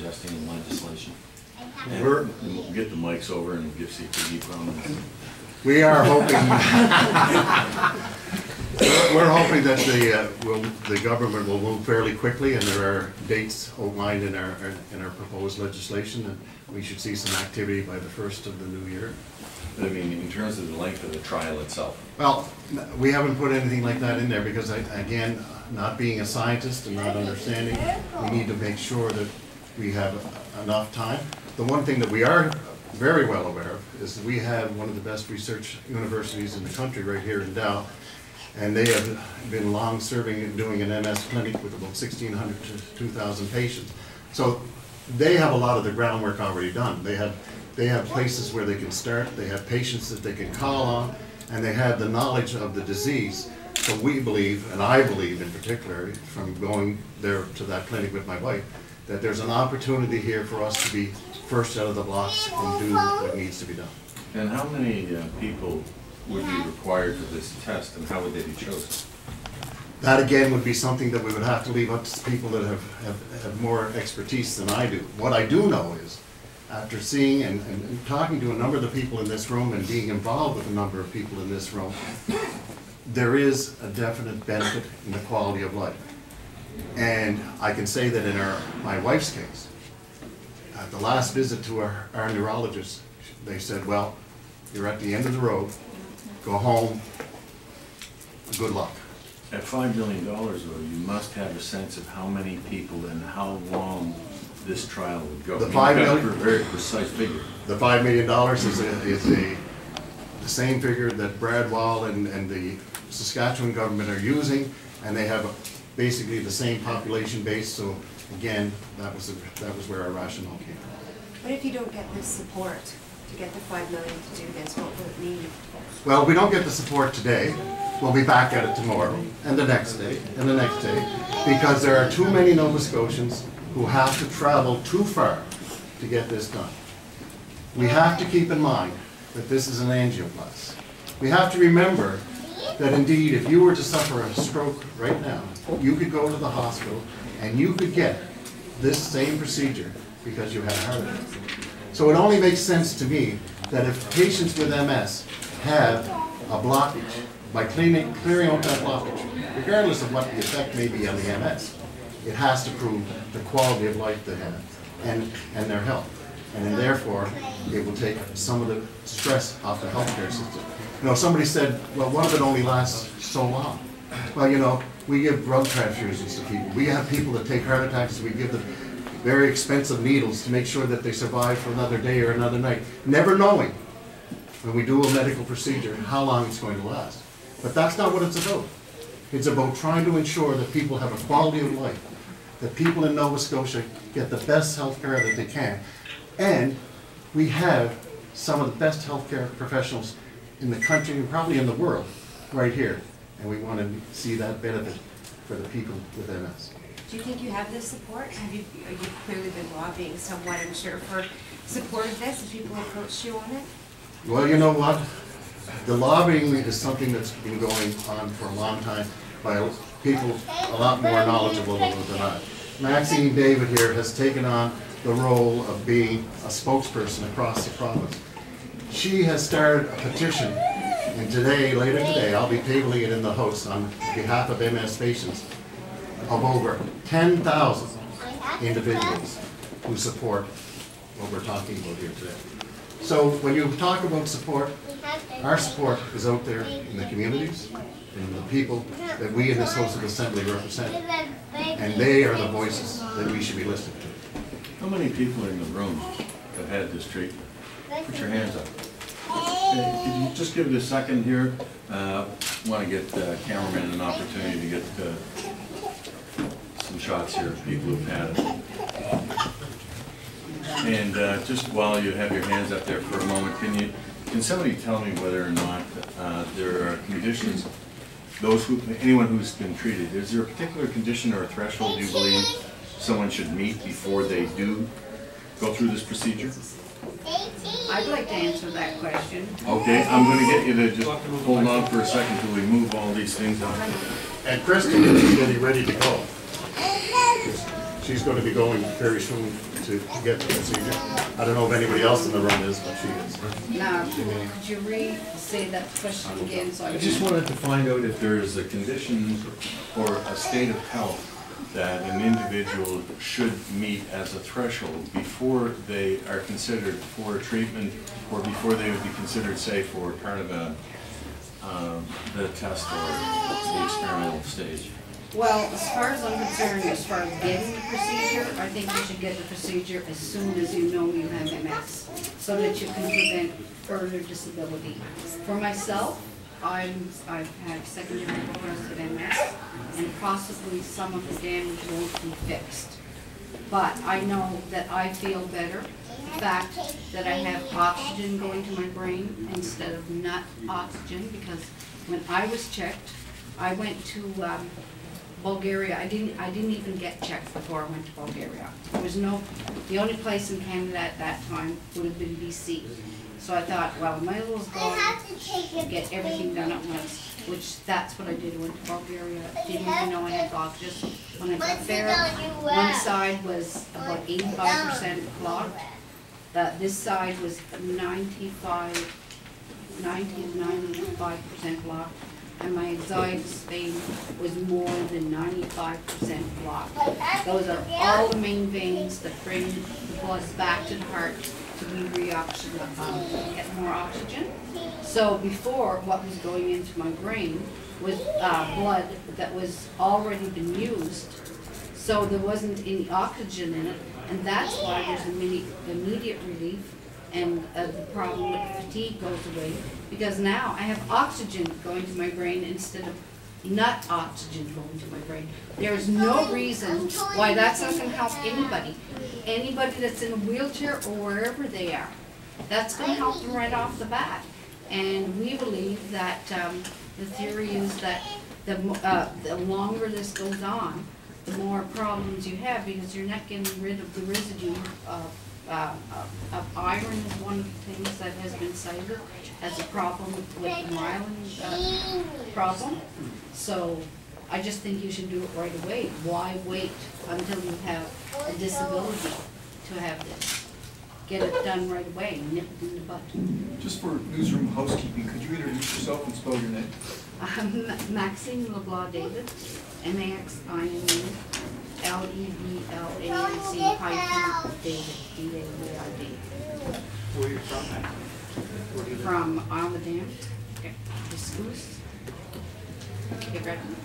suggesting in legislation. And we'll get the mics over and give CPD prominence. We are hoping, we're hoping that the government will move fairly quickly, and there are dates outlined in our proposed legislation, and we should see some activity by the 1st of the new year. But I mean, in terms of the length of the trial itself. Well, we haven't put anything like that in there because, again, not being a scientist and not understanding, we need to make sure that we have enough time. The one thing that we are very well aware of is that we have one of the best research universities in the country right here in Dow, and they have been long serving and doing an MS clinic with about 1,600 to 2,000 patients. So they have a lot of the groundwork already done. They have places where they can start, they have patients that they can call on, and they have the knowledge of the disease. So we believe, and I believe in particular, from going there to that clinic with my wife, that there's an opportunity here for us to be first out of the blocks and do what needs to be done. And how many people would be required for this test, and how would they be chosen? That again would be something that we would have to leave up to people that have more expertise than I do. What I do know is, after seeing and talking to a number of the people in this room and being involved with a number of people in this room, there is a definite benefit in the quality of life. And I can say that in my wife's case, at the last visit to our neurologist, they said, well, you're at the end of the road, go home, good luck. At $5 million, though, you must have a sense of how many people and how long this trial would go. The $5 million, a very precise figure. The $5 million is the same figure that Brad Wall and the Saskatchewan government are using, and they have basically the same population base. So again, that was where our rationale came from. What if you don't get this support to get the $5 million to do this? What will it mean? Well, if we don't get the support today, we'll be back at it tomorrow, and the next day, and the next day, because there are too many Nova Scotians who have to travel too far to get this done. We have to keep in mind that this is an angioplasty. We have to remember that indeed, if you were to suffer a stroke right now, you could go to the hospital and you could get this same procedure because you had a heart attack. So it only makes sense to me that if patients with MS have a blockage, by clearing out that blockage, regardless of what the effect may be on the MS, it has to prove the quality of life they have and their health. And therefore, it will take some of the stress off the healthcare system. You know, somebody said, well, what if it only lasts so long? Well, you know, we give drug transfusions to people. We have people that take heart attacks, we give them very expensive needles to make sure that they survive for another day or another night, never knowing when we do a medical procedure how long it's going to last. But that's not what it's about. It's about trying to ensure that people have a quality of life, that people in Nova Scotia get the best health care that they can. And we have some of the best healthcare professionals in the country and probably in the world right here. And we want to see that benefit for the people with MS. Do you think you have this support? You've clearly been lobbying somewhat, I'm sure, for support of this? Have people approached you on it? Well, you know what? The lobbying is something that's been going on for a long time by people a lot more knowledgeable than I. Maxine David here has taken on the role of being a spokesperson across the province. She has started a petition, and later today, I'll be tabling it in the House on behalf of MS patients, of over 10,000 individuals who support what we're talking about here today. So when you talk about support, our support is out there in the communities, in the people that we in this House of Assembly represent, and they are the voices that we should be listening to. How many people in the room have had this treatment? Put your hands up. Okay, could you just give it a second here? I want to get the cameraman an opportunity to get some shots here of people who've had it. And just while you have your hands up there for a moment, can somebody tell me whether or not there are conditions, anyone who's been treated, is there a particular condition or a threshold you believe someone should meet before they do go through this procedure? I'd like to answer that question. Okay, I'm going to get you to just hold on for a second till we move all these things on. And Kristen is getting ready to go. She's going to be going very soon to get the procedure. I don't know if anybody else in the room is, but she is. Now, could you say that question again? So I just wanted to find out if there is a condition or a state of health that an individual should meet as a threshold before they are considered for treatment or before they would be considered safe for part of the test or the experimental stage. Well, as far as I'm concerned, as far as getting the procedure, I think you should get the procedure as soon as you know you have MS, so that you can prevent further disability. For myself, I've had secondary progressive MS, and possibly some of the damage won't be fixed. But I know that I feel better. The fact that I have oxygen going to my brain instead of not oxygen, because when I was checked, I went to Bulgaria. I didn't even get checked before I went to Bulgaria. There was the only place in Canada at that time would have been BC. So I thought, well, I might as well go and get everything done at once, which that's what I did. I went to Bulgaria. Didn't even know I had blockages. When I got there, one side was about 85% clogged. This side was 90 to 95% blocked. And my exotic vein was more than 95% blocked. Those are all the main veins that bring the blood back to the heart to be get more oxygen. So before, what was going into my brain was blood that was already been used, so there wasn't any oxygen in it, and that's why there's immediate relief, and the problem with fatigue goes away, because now I have oxygen going to my brain instead of not oxygen going to my brain. There's no reason why that's not going to help anybody. Anybody that's in a wheelchair or wherever they are. That's going to help them right off the bat. And we believe that the theory is that the longer this goes on, the more problems you have, because you're not getting rid of the residue of iron is one of the things that has been cited as a problem with the myelin problem. So I just think you should do it right away. Why wait until you have a disability to have this? Get it done right away, nip it in the bud. Just for newsroom housekeeping, could you introduce yourself and spell your name? Maxine Leblanc-David, M-A-X-I-N-E, L-E-B-L-A-N-C David, D-A-V-I-D. Where are you from? Where do you live? From Almadam, Discourse, Cape Breton.